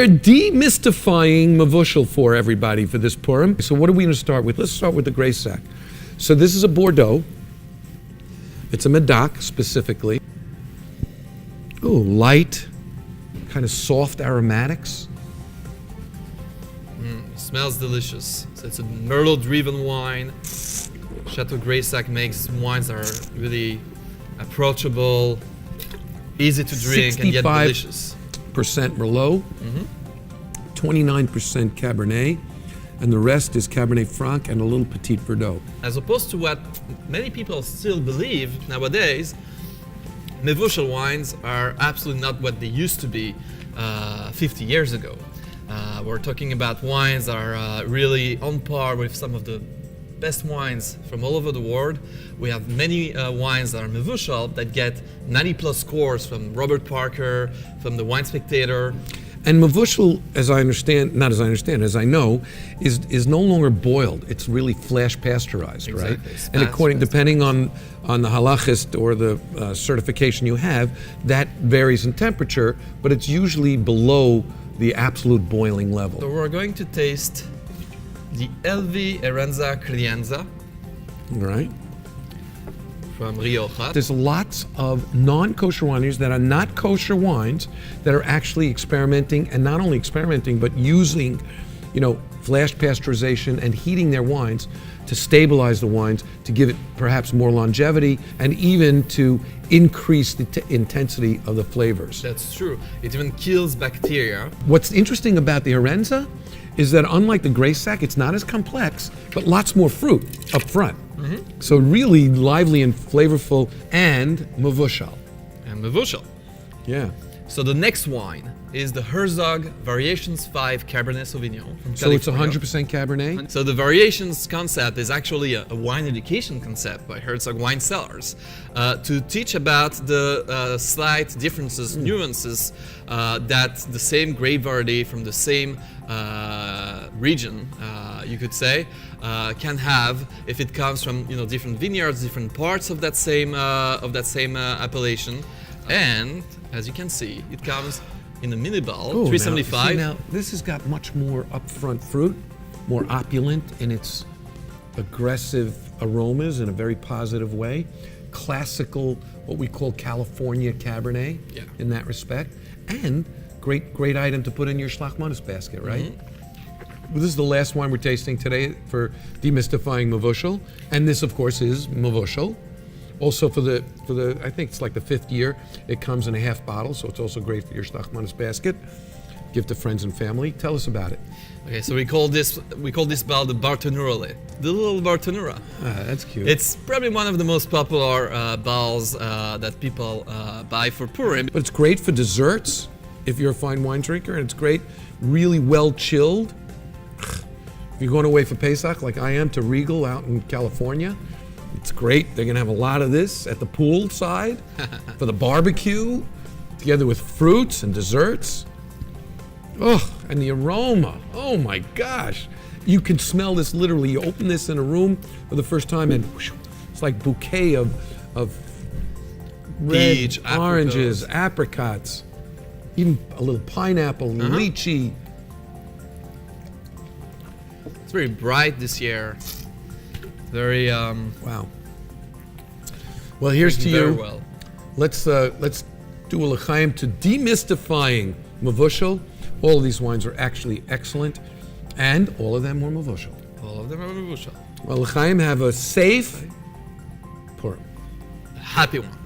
we're demystifying Mevushal for everybody for this Purim. So what are we going to start with? Let's start with the gray sack. So this is a Bordeaux. It's a Medoc specifically. Oh, light, kind of soft aromatics. Smells delicious. So it's a Merlot-driven wine. Chateau Grey Sac makes wines that are really approachable, easy to drink, and yet delicious. 65% Merlot, 29% Cabernet, and the rest is Cabernet Franc and a little Petit Verdot. As opposed to what many people still believe nowadays, Mevushal wines are absolutely not what they used to be 50 years ago. We're talking about wines that are really on par with some of the best wines from all over the world. We have many wines that are Mevushal that get 90+ scores from Robert Parker, from the Wine Spectator. And Mevushal, as I understand, not as I understand, as I know, is no longer boiled. It's really flash pasteurized, exactly. Right? And depending on the halachist or the certification you have, that varies in temperature, but it's usually below the absolute boiling level. So we're going to taste the LV Eranza Crianza. Right. From Rioja. There's lots of non-kosher wineries that are not kosher wines that are actually experimenting, and not only experimenting, but using, flash pasteurization and heating their wines to stabilize the wines, to give it perhaps more longevity, and even to increase the intensity of the flavors. That's true. It even kills bacteria. What's interesting about the Eranza is that unlike the gray sack, it's not as complex, but lots more fruit up front. So really lively and flavorful, and Mevushal. And Mevushal. Yeah. So the next wine is the Herzog Variations 5 Cabernet Sauvignon from So it's California. 100% Cabernet? So the Variations concept is actually a wine education concept by Herzog Wine Cellars to teach about the slight differences, nuances that the same grape variety from the same region, you could say, can have if it comes from different vineyards, different parts of that same appellation. And as you can see, it comes in a mini bottle, 375. Now, this has got much more upfront fruit, more opulent in its aggressive aromas in a very positive way. Classical, what we call California Cabernet in that respect. And great item to put in your Shlachmanis basket, right? Well, this is the last wine we're tasting today for Demystifying Mevushal. And this, of course, is Mevushal. Also for the I think it's like the 5th year, it comes in a half bottle, so it's also great for your Shlachmanis basket. Give to friends and family. Tell us about it. Okay, so we call this bottle the Bartonura, the little Bartonura. That's cute. It's probably one of the most popular bottles that people buy for Purim. But it's great for desserts if you're a fine wine drinker, and it's great, really well chilled. If you're going away for Pesach, like I am, to Regal out in California, it's great. They're going to have a lot of this at the pool side for the barbecue, together with fruits and desserts. Oh, and the aroma. Oh my gosh. You can smell this literally. You open this in a room for the first time and whoosh, it's like bouquet of red, peach, oranges, apricots, even a little pineapple, lychee. It's very bright this year. Very wow. Well, here's to you. Well. Let's do a l'chaim to Demystifying Mevushal. All of these wines are actually excellent, and all of them were Mevushal. All of them are Mevushal. Well, l'chaim, have a safe Purim. Happy one.